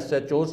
SHOs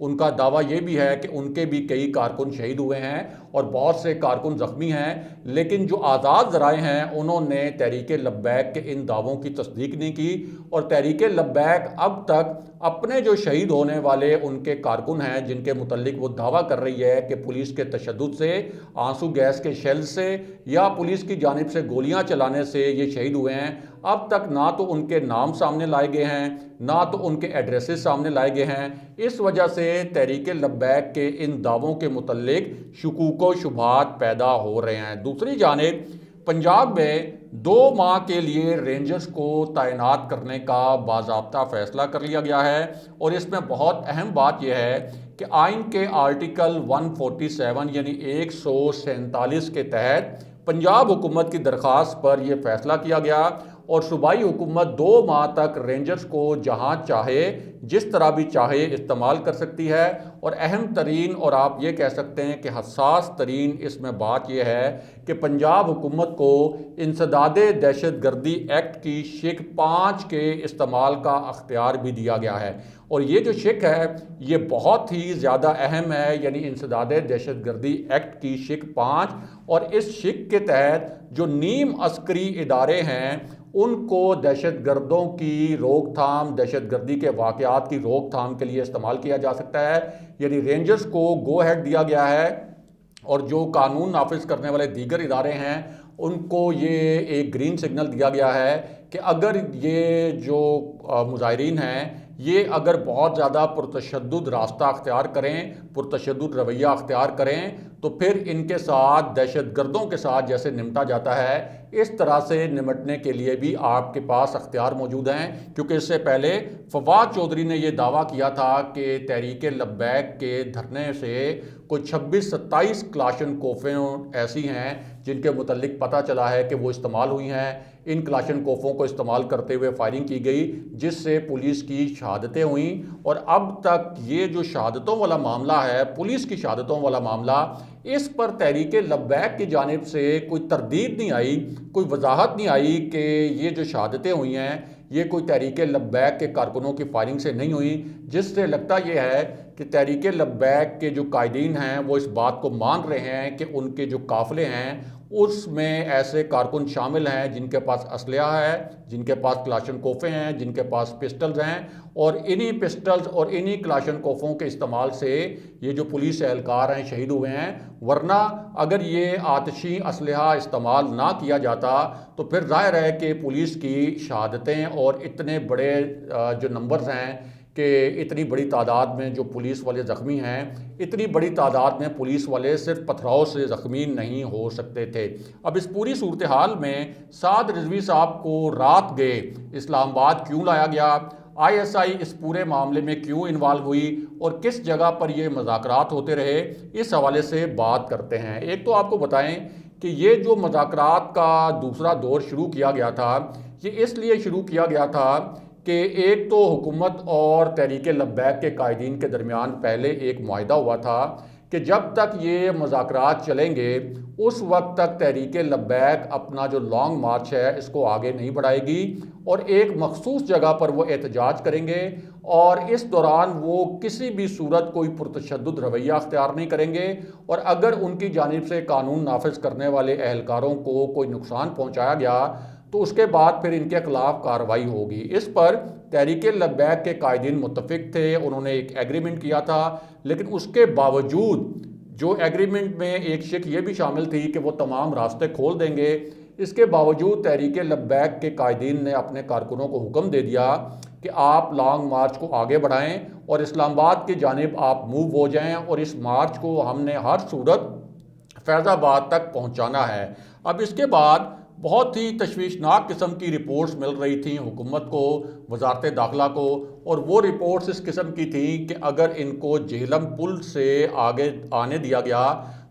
ان کا دعویٰ یہ بھی ہے کہ ان کے بھی کئی کارکن شہید ہوئے ہیں اور بہت سے کارکن زخمی ہیں، لیکن جو آزاد ذرائع ہیں انہوں نے تحریک لبیک کے ان دعووں کی تصدیق نہیں کی، اور تحریک لبیک اب تک اپنے جو شہید ہونے والے ان کے کارکن ہیں جن کے متعلق وہ دعویٰ کر رہی ہے کہ پولیس کے تشدد سے، آنسو گیس کے شیل سے یا پولیس کی جانب سے گولیاں چلانے سے یہ شہید ہوئے ہیں، اب تک نہ تو ان کے نام سامنے لائے گئے ہیں نہ تو ان کے ایڈریسز سامنے لائے گئے ہیں۔ اس وجہ سے تحریک لبیک کے ان دعووں کے متعلق شکوک و شبہات پیدا ہو رہے ہیں۔ دوسری جانب پنجاب میں 2 ماہ کے لیے رینجرز کو تعینات کرنے کا باضابطہ فیصلہ کر لیا گیا ہے، اور اس میں بہت اہم بات یہ ہے کہ آئین کے آرٹیکل 147 یعنی 147 کے تحت پنجاب حکومت کی درخواست پر یہ فیصلہ کیا گیا، اور صوبائی حکومت 2 ماہ تک رینجرز کو جہاں چاہے جس طرح بھی چاہے استعمال کر سکتی ہے۔ اور اہم ترین اور آپ یہ کہہ سکتے ہیں کہ حساس ترین اس میں بات یہ ہے کہ پنجاب حکومت کو انسداد دہشت گردی ایکٹ کی شق 5 کے استعمال کا اختیار بھی دیا گیا ہے، اور یہ جو شق ہے یہ بہت ہی زیادہ اہم ہے، یعنی انسداد دہشت گردی ایکٹ کی شق 5، اور اس شق کے تحت جو نیم عسکری ادارے ہیں ان کو دہشت گردوں کی روک تھام، دہشت گردی کے واقعات کی روک تھام کے لیے استعمال کیا جا سکتا ہے، یعنی رینجرز کو گو ہیڈ دیا گیا ہے، اور جو قانون نافذ کرنے والے دیگر ادارے ہیں ان کو یہ ایک گرین سگنل دیا گیا ہے کہ اگر یہ جو مظاہرین ہیں یہ اگر بہت زیادہ پرتشدد راستہ اختیار کریں، پرتشدد رویہ اختیار کریں، تو پھر ان کے ساتھ دہشت گردوں کے ساتھ جیسے نمٹا جاتا ہے اس طرح سے نمٹنے کے لیے بھی آپ کے پاس اختیار موجود ہیں، کیونکہ اس سے پہلے فواد چودھری نے یہ دعویٰ کیا تھا کہ تحریک لبیک کے دھرنے سے کوئی 26-27 کلاشن کوفیں ایسی ہیں جن کے متعلق پتہ چلا ہے کہ وہ استعمال ہوئی ہیں۔ ان کلاشن کوفوں کو استعمال کرتے ہوئے فائرنگ کی گئی جس سے پولیس کی شہادتیں ہوئیں، اور اب تک یہ جو شہادتوں والا معاملہ ہے، پولیس کی شہادتوں والا معاملہ، اس پر تحریک لبیک کی جانب سے کوئی تردید نہیں آئی، کوئی وضاحت نہیں آئی کہ یہ جو شہادتیں ہوئی ہیں یہ کوئی تحریک لبیک کے کارکنوں کی فائرنگ سے نہیں ہوئی، جس سے لگتا یہ ہے کہ تحریک لبیک کے جو قائدین ہیں وہ اس بات کو مان رہے ہیں کہ ان کے جو قافلے ہیں اس میں ایسے کارکن شامل ہیں جن کے پاس اسلحہ ہے، جن کے پاس کلاشن کوفیں ہیں، جن کے پاس پسٹلز ہیں، اور انہی پسٹلز اور انہی کلاشن کوفوں کے استعمال سے یہ جو پولیس اہلکار ہیں شہید ہوئے ہیں، ورنہ اگر یہ آتشی اسلحہ استعمال نہ کیا جاتا تو پھر ظاہر ہے کہ پولیس کی شہادتیں اور اتنے بڑے جو نمبرز ہیں کہ اتنی بڑی تعداد میں جو پولیس والے زخمی ہیں، اتنی بڑی تعداد میں پولیس والے صرف پتھراؤ سے زخمی نہیں ہو سکتے تھے۔ اب اس پوری صورتحال میں سعد رضوی صاحب کو رات گئے اسلام آباد کیوں لایا گیا، آئی ایس آئی اس پورے معاملے میں کیوں انوالو ہوئی، اور کس جگہ پر یہ مذاکرات ہوتے رہے، اس حوالے سے بات کرتے ہیں۔ ایک تو آپ کو بتائیں کہ یہ جو مذاکرات کا دوسرا دور شروع کیا گیا تھا یہ اس لیے شروع کیا گیا تھا کہ ایک تو حکومت اور تحریک لبیک کے قائدین کے درمیان پہلے ایک معاہدہ ہوا تھا کہ جب تک یہ مذاکرات چلیں گے اس وقت تک تحریک لبیک اپنا جو لانگ مارچ ہے اس کو آگے نہیں بڑھائے گی، اور ایک مخصوص جگہ پر وہ احتجاج کریں گے، اور اس دوران وہ کسی بھی صورت کوئی پرتشدد رویہ اختیار نہیں کریں گے، اور اگر ان کی جانب سے قانون نافذ کرنے والے اہلکاروں کو کوئی نقصان پہنچایا گیا تو اس کے بعد پھر ان کے خلاف کارروائی ہوگی۔ اس پر تحریک لبیک کے قائدین متفق تھے، انہوں نے ایک ایگریمنٹ کیا تھا، لیکن اس کے باوجود جو ایگریمنٹ میں ایک شق یہ بھی شامل تھی کہ وہ تمام راستے کھول دیں گے، اس کے باوجود تحریک لبیک کے قائدین نے اپنے کارکنوں کو حکم دے دیا کہ آپ لانگ مارچ کو آگے بڑھائیں اور اسلام آباد کی جانب آپ موو ہو جائیں، اور اس مارچ کو ہم نے ہر صورت فیض آباد تک پہنچانا ہے۔ اب اس کے بعد بہت ہی تشویشناک قسم کی رپورٹس مل رہی تھیں حکومت کو، وزارت داخلہ کو، اور وہ رپورٹس اس قسم کی تھیں کہ اگر ان کو جہلم پل سے آگے آنے دیا گیا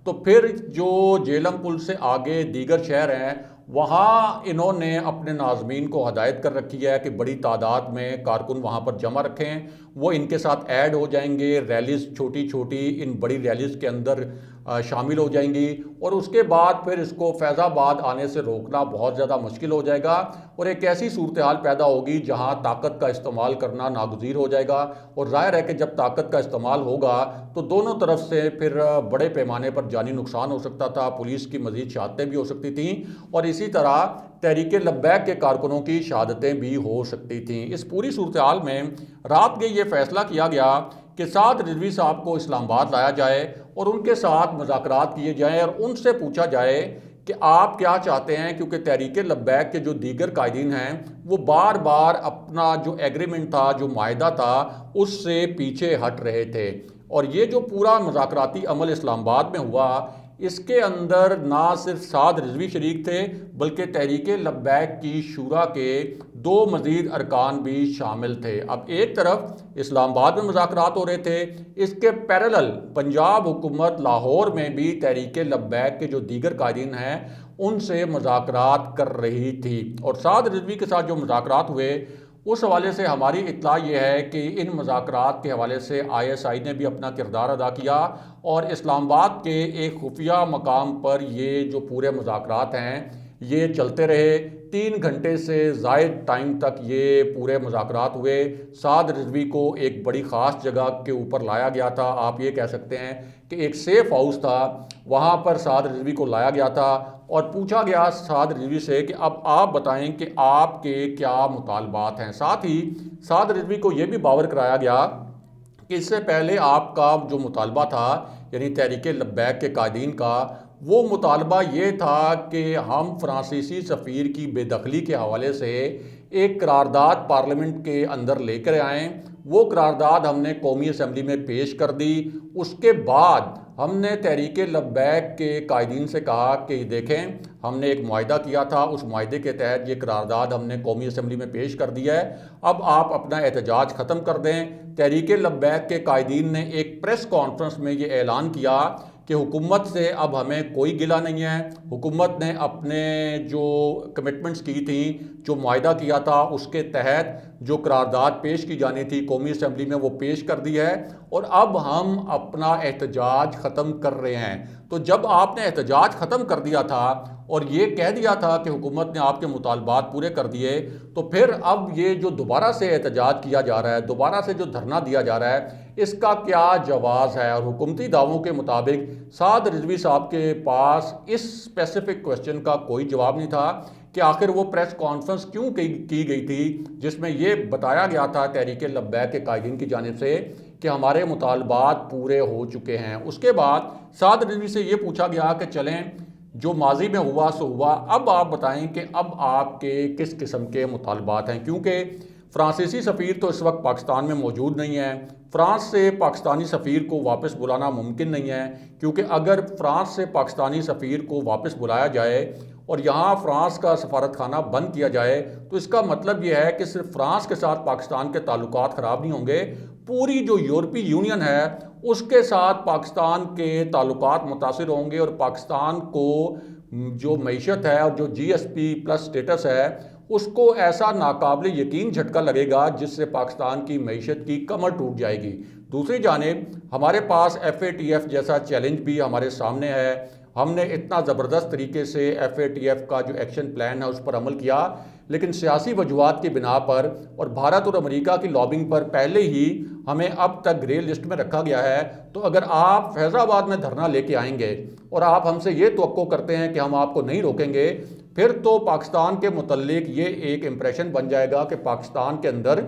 تو پھر جو جہلم پل سے آگے دیگر شہر ہیں وہاں انہوں نے اپنے ناظمین کو ہدایت کر رکھی ہے کہ بڑی تعداد میں کارکن وہاں پر جمع رکھیں، وہ ان کے ساتھ ایڈ ہو جائیں گے، ریلیز چھوٹی چھوٹی ان بڑی ریلیز کے اندر شامل ہو جائیں گی، اور اس کے بعد پھر اس کو فیض آباد آنے سے روکنا بہت زیادہ مشکل ہو جائے گا، اور ایک ایسی صورتحال پیدا ہوگی جہاں طاقت کا استعمال کرنا ناگزیر ہو جائے گا۔ اور ظاہر ہے کہ جب طاقت کا استعمال ہوگا تو دونوں طرف سے پھر بڑے پیمانے پر جانی نقصان ہو سکتا تھا، پولیس کی مزید شہادتیں بھی ہو سکتی تھیں، اور اسی طرح تحریک لبیک کے کارکنوں کی شہادتیں بھی ہو سکتی تھیں۔ اس پوری صورتحال میں رات کے یہ فیصلہ کیا گیا کہ سعد رضوی صاحب کو اسلام آباد لایا جائے اور ان کے ساتھ مذاکرات کیے جائیں اور ان سے پوچھا جائے کہ آپ کیا چاہتے ہیں، کیونکہ تحریک لبیک کے جو دیگر قائدین ہیں وہ بار بار اپنا جو ایگریمنٹ تھا، جو معاہدہ تھا، اس سے پیچھے ہٹ رہے تھے۔ اور یہ جو پورا مذاکراتی عمل اسلام آباد میں ہوا، اس کے اندر نہ صرف سعد رضوی شریک تھے بلکہ تحریک لبیک کی شورا کے 2 مزید ارکان بھی شامل تھے۔ اب ایک طرف اسلام آباد میں مذاکرات ہو رہے تھے، اس کے پیرالل پنجاب حکومت لاہور میں بھی تحریک لبیک کے جو دیگر قائدین ہیں ان سے مذاکرات کر رہی تھی، اور سعد رضوی کے ساتھ جو مذاکرات ہوئے اس حوالے سے ہماری اطلاع یہ ہے کہ ان مذاکرات کے حوالے سے ISI نے بھی اپنا کردار ادا کیا، اور اسلام آباد کے ایک خفیہ مقام پر یہ جو پورے مذاکرات ہیں یہ چلتے رہے۔ 3 گھنٹے سے زائد ٹائم تک یہ پورے مذاکرات ہوئے۔ سعد رضوی کو ایک بڑی خاص جگہ کے اوپر لایا گیا تھا، آپ یہ کہہ سکتے ہیں کہ ایک سیف ہاؤس تھا، وہاں پر سعد رضوی کو لایا گیا تھا اور پوچھا گیا سعد رضوی سے کہ اب آپ بتائیں کہ آپ کے کیا مطالبات ہیں۔ ساتھ ہی سعد رضوی کو یہ بھی باور کرایا گیا کہ اس سے پہلے آپ کا جو مطالبہ تھا، یعنی تحریک لبیک کے قائدین کا، وہ مطالبہ یہ تھا کہ ہم فرانسیسی سفیر کی بے دخلی کے حوالے سے ایک قرارداد پارلیمنٹ کے اندر لے کر آئیں۔ وہ قرارداد ہم نے قومی اسمبلی میں پیش کر دی۔ اس کے بعد ہم نے تحریک لبیک کے قائدین سے کہا کہ دیکھیں ہم نے ایک معاہدہ کیا تھا، اس معاہدے کے تحت یہ قرارداد ہم نے قومی اسمبلی میں پیش کر دیا ہے، اب آپ اپنا احتجاج ختم کر دیں۔ تحریک لبیک کے قائدین نے ایک پریس کانفرنس میں یہ اعلان کیا کہ حکومت سے اب ہمیں کوئی گلہ نہیں ہے، حکومت نے اپنے جو کمٹمنٹس کی تھیں، جو معاہدہ کیا تھا، اس کے تحت جو قرارداد پیش کی جانی تھی قومی اسمبلی میں وہ پیش کر دی ہے، اور اب ہم اپنا احتجاج ختم کر رہے ہیں۔ تو جب آپ نے احتجاج ختم کر دیا تھا اور یہ کہہ دیا تھا کہ حکومت نے آپ کے مطالبات پورے کر دیے، تو پھر اب یہ جو دوبارہ سے احتجاج کیا جا رہا ہے، دوبارہ سے جو دھرنا دیا جا رہا ہے، اس کا کیا جواز ہے؟ اور حکومتی دعووں کے مطابق سعد رضوی صاحب کے پاس اس اسپیسیفک کویسچن کا کوئی جواب نہیں تھا کہ آخر وہ پریس کانفرنس کیوں کی گئی تھی جس میں یہ بتایا گیا تھا تحریک لبیک کے قائدین کی جانب سے کہ ہمارے مطالبات پورے ہو چکے ہیں۔ اس کے بعد سعد رضوی سے یہ پوچھا گیا کہ چلیں جو ماضی میں ہوا سو ہوا، اب آپ بتائیں کہ اب آپ کے کس قسم کے مطالبات ہیں، کیونکہ فرانسیسی سفیر تو اس وقت پاکستان میں موجود نہیں ہے، فرانس سے پاکستانی سفیر کو واپس بلانا ممکن نہیں ہے، کیونکہ اگر فرانس سے پاکستانی سفیر کو واپس بلایا جائے اور یہاں فرانس کا سفارت خانہ بند کیا جائے تو اس کا مطلب یہ ہے کہ صرف فرانس کے ساتھ پاکستان کے تعلقات خراب نہیں ہوں گے، پوری جو یورپی یونین ہے اس کے ساتھ پاکستان کے تعلقات متاثر ہوں گے، اور پاکستان کو جو معیشت ہے اور جو GSP+ سٹیٹس ہے اس کو ایسا ناقابل یقین جھٹکا لگے گا جس سے پاکستان کی معیشت کی کمر ٹوٹ جائے گی۔ دوسری جانب ہمارے پاس FATF جیسا چیلنج بھی ہمارے سامنے ہے، ہم نے اتنا زبردست طریقے سے FATF کا جو ایکشن پلان ہے اس پر عمل کیا، لیکن سیاسی وجوہات کی بنا پر اور بھارت اور امریکہ کی لابنگ پر پہلے ہی ہمیں اب تک گرے لسٹ میں رکھا گیا ہے۔ تو اگر آپ فیض آباد میں دھرنا لے کے آئیں گے اور آپ ہم سے یہ توقع کرتے ہیں کہ ہم آپ کو نہیں روکیں گے، پھر تو پاکستان کے متعلق یہ ایک امپریشن بن جائے گا کہ پاکستان کے اندر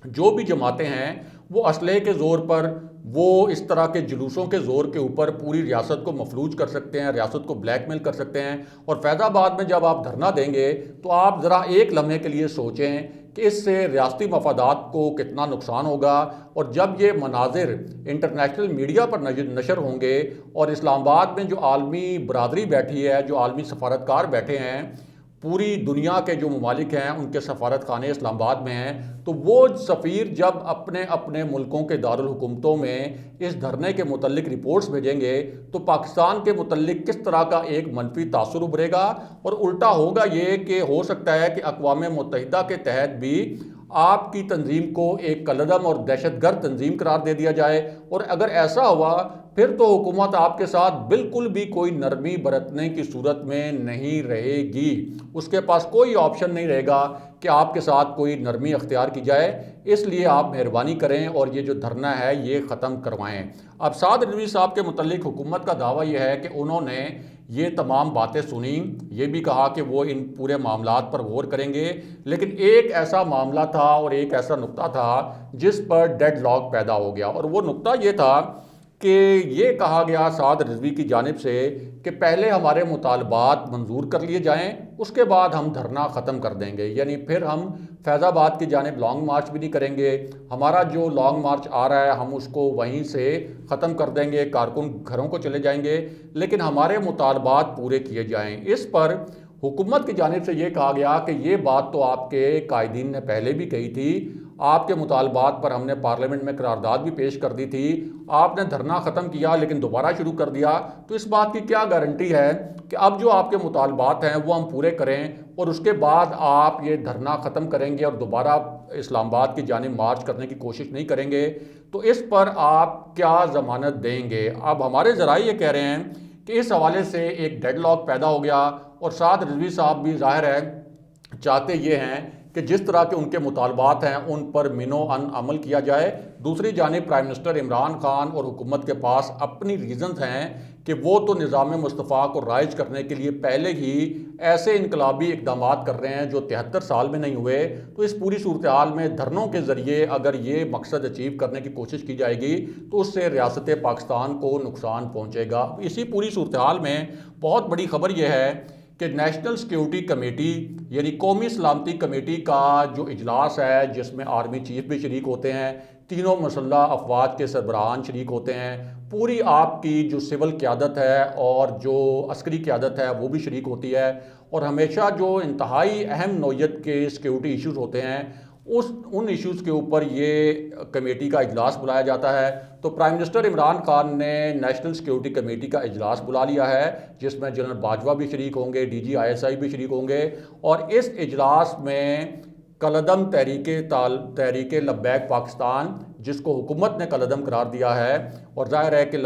جو بھی جماعتیں ہیں وہ اسلحے کے زور پر، وہ اس طرح کے جلوسوں کے زور کے اوپر پوری ریاست کو مفلوج کر سکتے ہیں، ریاست کو بلیک میل کر سکتے ہیں۔ اور فیض آباد میں جب آپ دھرنا دیں گے تو آپ ذرا ایک لمحے کے لیے سوچیں کہ اس سے ریاستی مفادات کو کتنا نقصان ہوگا، اور جب یہ مناظر انٹرنیشنل میڈیا پر نشر ہوں گے اور اسلام آباد میں جو عالمی برادری بیٹھی ہے، جو عالمی سفارتکار بیٹھے ہیں، پوری دنیا کے جو ممالک ہیں ان کے سفارت خانے اسلام آباد میں ہیں، تو وہ سفیر جب اپنے اپنے ملکوں کے دارالحکومتوں میں اس دھرنے کے متعلق رپورٹس بھیجیں گے تو پاکستان کے متعلق کس طرح کا ایک منفی تاثر ابھرے گا، اور الٹا ہوگا یہ کہ ہو سکتا ہے کہ اقوام متحدہ کے تحت بھی آپ کی تنظیم کو ایک کالعدم اور دہشت گرد تنظیم قرار دے دیا جائے، اور اگر ایسا ہوا پھر تو حکومت آپ کے ساتھ بالکل بھی کوئی نرمی برتنے کی صورت میں نہیں رہے گی۔ اس کے پاس کوئی آپشن نہیں رہے گا کہ آپ کے ساتھ کوئی نرمی اختیار کی جائے۔ اس لیے آپ مہربانی کریں اور یہ جو دھرنا ہے یہ ختم کروائیں۔ اب سعد رضوی صاحب کے متعلق حکومت کا دعویٰ یہ ہے کہ انہوں نے یہ تمام باتیں سنیں، یہ بھی کہا کہ وہ ان پورے معاملات پر غور کریں گے، لیکن ایک ایسا معاملہ تھا اور ایک ایسا نقطہ تھا جس پر ڈیڈ لاک پیدا ہو گیا، اور وہ نقطہ یہ تھا کہ یہ کہا گیا سعد رضوی کی جانب سے کہ پہلے ہمارے مطالبات منظور کر لیے جائیں، اس کے بعد ہم دھرنا ختم کر دیں گے، یعنی پھر ہم فیض آباد کی جانب لانگ مارچ بھی نہیں کریں گے، ہمارا جو لانگ مارچ آ رہا ہے ہم اس کو وہیں سے ختم کر دیں گے، کارکن گھروں کو چلے جائیں گے، لیکن ہمارے مطالبات پورے کیے جائیں۔ اس پر حکومت کی جانب سے یہ کہا گیا کہ یہ بات تو آپ کے قائدین نے پہلے بھی کہی تھی، آپ کے مطالبات پر ہم نے پارلیمنٹ میں قرارداد بھی پیش کر دی تھی، آپ نے دھرنا ختم کیا لیکن دوبارہ شروع کر دیا، تو اس بات کی کیا گارنٹی ہے کہ اب جو آپ کے مطالبات ہیں وہ ہم پورے کریں اور اس کے بعد آپ یہ دھرنا ختم کریں گے اور دوبارہ اسلام آباد کی جانب مارچ کرنے کی کوشش نہیں کریں گے؟ تو اس پر آپ کیا ضمانت دیں گے؟ اب ہمارے ذرائع یہ کہہ رہے ہیں کہ اس حوالے سے ایک ڈیڈ لاک پیدا ہو گیا، اور سعد رضوی صاحب بھی ظاہر ہے چاہتے یہ ہیں کہ جس طرح کے ان کے مطالبات ہیں ان پر منو ان عمل کیا جائے۔ دوسری جانب پرائم منسٹر عمران خان اور حکومت کے پاس اپنی ریزنز ہیں کہ وہ تو نظام مصطفیٰ کو رائج کرنے کے لیے پہلے ہی ایسے انقلابی اقدامات کر رہے ہیں جو 73 سال میں نہیں ہوئے، تو اس پوری صورتحال میں دھرنوں کے ذریعے اگر یہ مقصد اچیو کرنے کی کوشش کی جائے گی تو اس سے ریاست پاکستان کو نقصان پہنچے گا۔ اسی پوری صورتحال میں بہت بڑی خبر یہ ہے کہ نیشنل سیکیورٹی کمیٹی یعنی قومی سلامتی کمیٹی کا جو اجلاس ہے، جس میں آرمی چیف بھی شریک ہوتے ہیں، تینوں مسلح افواج کے سربراہان شریک ہوتے ہیں، پوری آپ کی جو سول قیادت ہے اور جو عسکری قیادت ہے وہ بھی شریک ہوتی ہے، اور ہمیشہ جو انتہائی اہم نوعیت کے سیکیورٹی ایشوز ہوتے ہیں ان ایشوز کے اوپر یہ کمیٹی کا اجلاس بلایا جاتا ہے۔ تو پرائم منسٹر عمران خان نے نیشنل سیکیورٹی کمیٹی کا اجلاس بلا لیا ہے، جس میں جنرل باجوہ بھی شریک ہوں گے، ڈی جی ISI بھی شریک ہوں گے، اور اس اجلاس میں کالعدم تحریک لبیک پاکستان، جس کو حکومت نے کالعدم قرار دیا ہے، اور ظاہر ہے کہ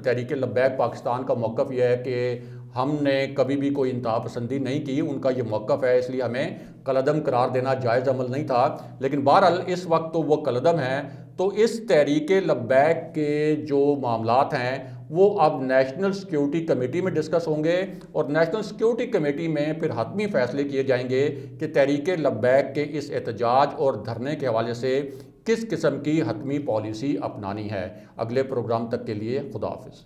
تحریک لبیک پاکستان کا موقف یہ ہے کہ ہم نے کبھی بھی کوئی انتہا پسندی نہیں کی، ان کا یہ موقف ہے، اس لیے ہمیں کالعدم قرار دینا جائز عمل نہیں تھا، لیکن بہرحال اس وقت تو وہ کالعدم ہیں۔ تو اس تحریک لبیک کے جو معاملات ہیں وہ اب نیشنل سیکیورٹی کمیٹی میں ڈسکس ہوں گے، اور نیشنل سیکیورٹی کمیٹی میں پھر حتمی فیصلے کیے جائیں گے کہ تحریک لبیک کے اس احتجاج اور دھرنے کے حوالے سے کس قسم کی حتمی پالیسی اپنانی ہے۔ اگلے پروگرام تک کے لیے خدا حافظ۔